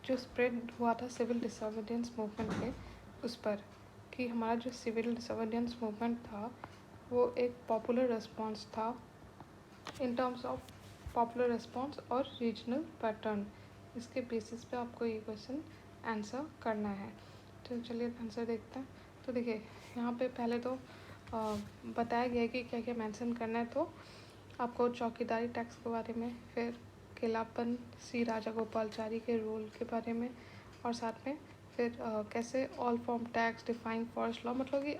जो स्प्रेड हुआ था सिविल डिसोबीडियंस मूवमेंट पे, उस पर कि हमारा जो सिविल डिसोबीडियंस मूवमेंट था वो एक पॉपुलर रिस्पॉन्स था in terms of popular response और रीजनल पैटर्न। इसके बेसिस पे आपको ये क्वेश्चन आंसर करना है। तो चलिए आंसर देखते हैं। तो देखिए यहाँ पे पहले तो बताया गया है कि क्या क्या मेंशन करना है। तो आपको चौकीदारी टैक्स के बारे में, फिर किलापन श्री राजा गोपालचारी के रोल के बारे में, और साथ में फिर कैसे all form tax define forest law, मतलब कि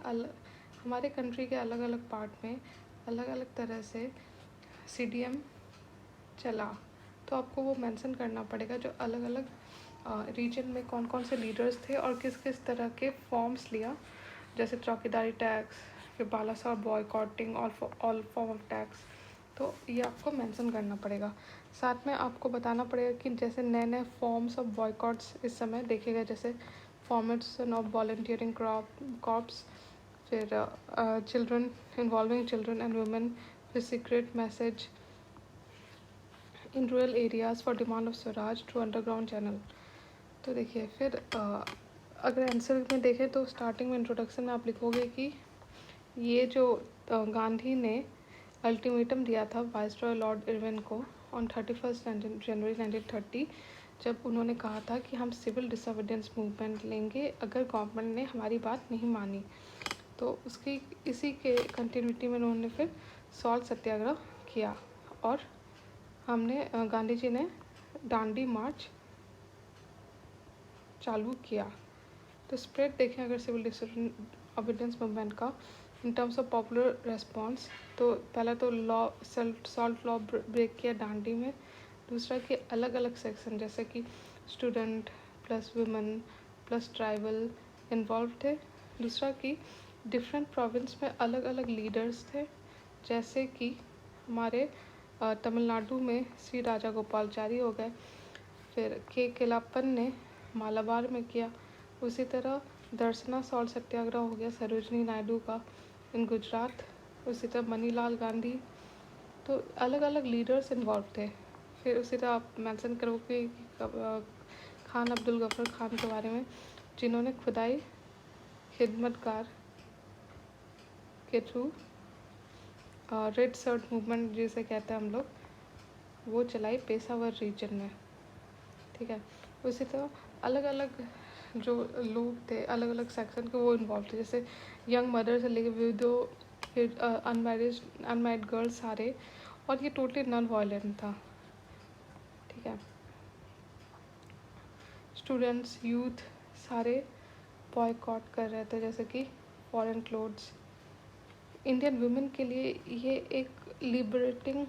हमारे कंट्री के अलग अलग पार्ट में अलग अलग तरह से CDM चला। तो आपको वो मेंशन करना पड़ेगा जो अलग अलग रीजन में कौन कौन से लीडर्स थे और किस किस तरह के फॉर्म्स लिया, जैसे चौकीदारी टैक्स, फिर बालासार boycotting, all form of tax. तो ये आपको मेंशन करना पड़ेगा। साथ में आपको बताना पड़ेगा कि जैसे नए नए फॉर्म्स ऑफ बॉयकॉट्स इस समय देखे गए, जैसे फॉर्मेशन ऑफ वॉलंटियरिंग कॉर्प्स, फिर children involving children and women, फिर secret message in rural areas for demand of swaraj through underground channel. तो देखिए फिर अगर आंसर में देखें तो स्टार्टिंग में इंट्रोडक्शन में आप लिखोगे कि ये जो गांधी ने अल्टीमेटम दिया था वाइसरॉय लॉर्ड इरविन को ऑन 31 जनवरी 1930, जब उन्होंने कहा था कि हम सिविल डिसोबीडियंस मूवमेंट लेंगे अगर गवर्नमेंट ने हमारी बात नहीं मानी। तो उसकी इसी के कंटिन्यूटी में उन्होंने फिर सॉल्ट सत्याग्रह किया और हमने गांधी जी ने डांडी मार्च चालू किया। तो स्प्रेड देखें अगर सिविल डिसोबीडियंस मूवमेंट का in terms of popular response, तो पहला तो लॉ सॉल्ट लॉ ब्रेक किया डांडी में। दूसरा कि अलग अलग सेक्शन जैसे कि student plus women plus tribal involve थे। दूसरा कि डिफरेंट प्रोविंस में अलग अलग लीडर्स थे, जैसे कि हमारे तमिलनाडु में श्री राजा गोपालचारी हो गए, फिर के केलापन ने मालाबार में किया। उसी तरह दर्शना सॉल्ट सत्याग्रह हो गया सरोजनी नायडू का इन गुजरात। उसी तरह मनीलाल गांधी। तो अलग अलग लीडर्स इन्वॉल्व थे। फिर उसी तरह आप मेंशन करोगे खान अब्दुल गफर खान के बारे में, जिन्होंने खुदाई खिदमतगार के थ्रू रेड शर्ट मूवमेंट जिसे कहते हैं हम लोग, वो चलाई पेशावर रीजन में। ठीक है। उसी तरह अलग अलग जो लोग थे अलग अलग सेक्शन के वो इन्वॉल्व थे, जैसे यंग मदर से लेकर विडो, फिर अनमैरिड गर्ल्स सारे, और ये टोटली नॉन वायलेंट था। ठीक है। स्टूडेंट्स यूथ सारे बॉयकॉट कर रहे थे, जैसे कि फॉरेन क्लोथ्स। इंडियन वुमेन के लिए ये एक लिबरेटिंग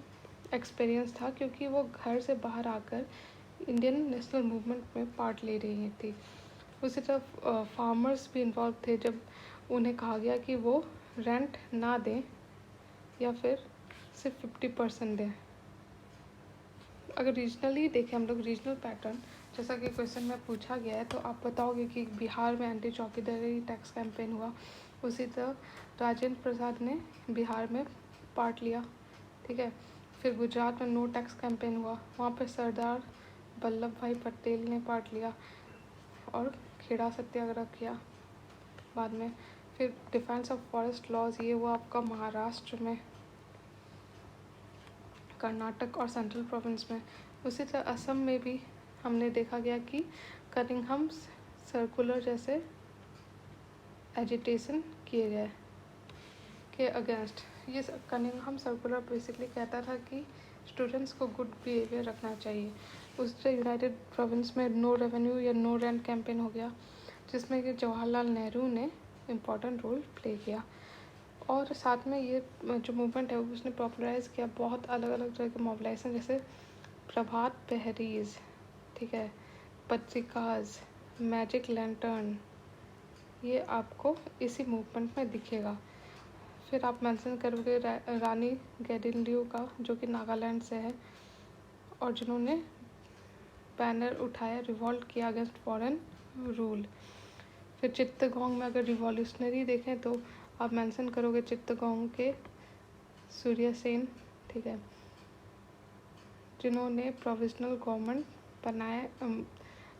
एक्सपीरियंस था, क्योंकि वो घर से बाहर आकर इंडियन नेशनल मूवमेंट में पार्ट ले रही थी। उसी तरह फार्मर्स भी इन्वॉल्व थे, जब उन्हें कहा गया कि वो रेंट ना दें या फिर सिर्फ 50% दें। अगर रीजनली देखें हम लोग रीजनल पैटर्न, जैसा कि क्वेश्चन में पूछा गया है, तो आप बताओगे कि बिहार में एंटी चौकीदारी टैक्स कैंपेन हुआ। उसी तरह राजेंद्र प्रसाद ने बिहार में पार्ट लिया। ठीक है। फिर गुजरात में नो टैक्स कैंपेन हुआ, वहाँ पर सरदार वल्लभ भाई पटेल ने पार्ट लिया और खेड़ा सत्याग्रह किया बाद में। फिर डिफेंस ऑफ फॉरेस्ट लॉज, ये हुआ आपका महाराष्ट्र में, कर्नाटक और सेंट्रल प्रोविंस में। उसी तरह असम में भी हमने देखा गया कि कनिंघम सर्कुलर जैसे एजिटेशन किए गए के अगेंस्ट। ये कनिंघम सर्कुलर बेसिकली कहता था कि स्टूडेंट्स को गुड बिहेवियर रखना चाहिए। उस तरह यूनाइटेड प्रोविंस में नो रेवेन्यू या नो रेंट कैंपेन हो गया, जिसमें कि जवाहरलाल नेहरू ने इम्पोर्टेंट रोल प्ले किया। और साथ में ये जो मूवमेंट है उसने पॉपुलराइज़ किया बहुत अलग अलग तरह के मोबिलाइजेशन, जैसे प्रभात पेहरीज, ठीक है, पत्रिकाज, मैजिक लैंटर्न, ये आपको इसी मूवमेंट में दिखेगा। फिर आप मेंशन करोगे रानी गैडिनलियू का, जो कि नागालैंड से है और जिन्होंने बैनर उठाया, रिवॉल्ट किया अगेंस्ट फॉरेन रूल। फिर चित्तगोंग में अगर रिवॉल्यूशनरी देखें तो आप मेंशन करोगे चित्तगोंग के सूर्य सेन, ठीक है, जिन्होंने प्रोविजनल गवर्नमेंट बनाया,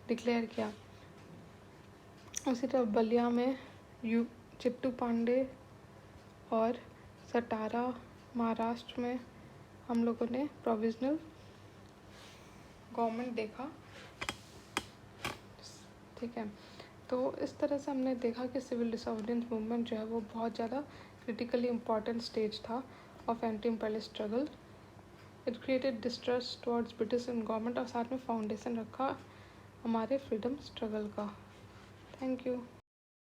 डिक्लेयर किया। उसी तरह बलिया में चिट्टू पांडे और सटारा महाराष्ट्र में हम लोगों ने प्रोविजनल गवर्नमेंट देखा। ठीक है, तो इस तरह से हमने देखा कि सिविल डिसोबीडियंस मूवमेंट जो है वो बहुत ज़्यादा क्रिटिकली इम्पॉर्टेंट स्टेज था of anti imperialist struggle. It created distrust towards British government और साथ में फाउंडेशन रखा हमारे फ्रीडम स्ट्रगल का। Thank you.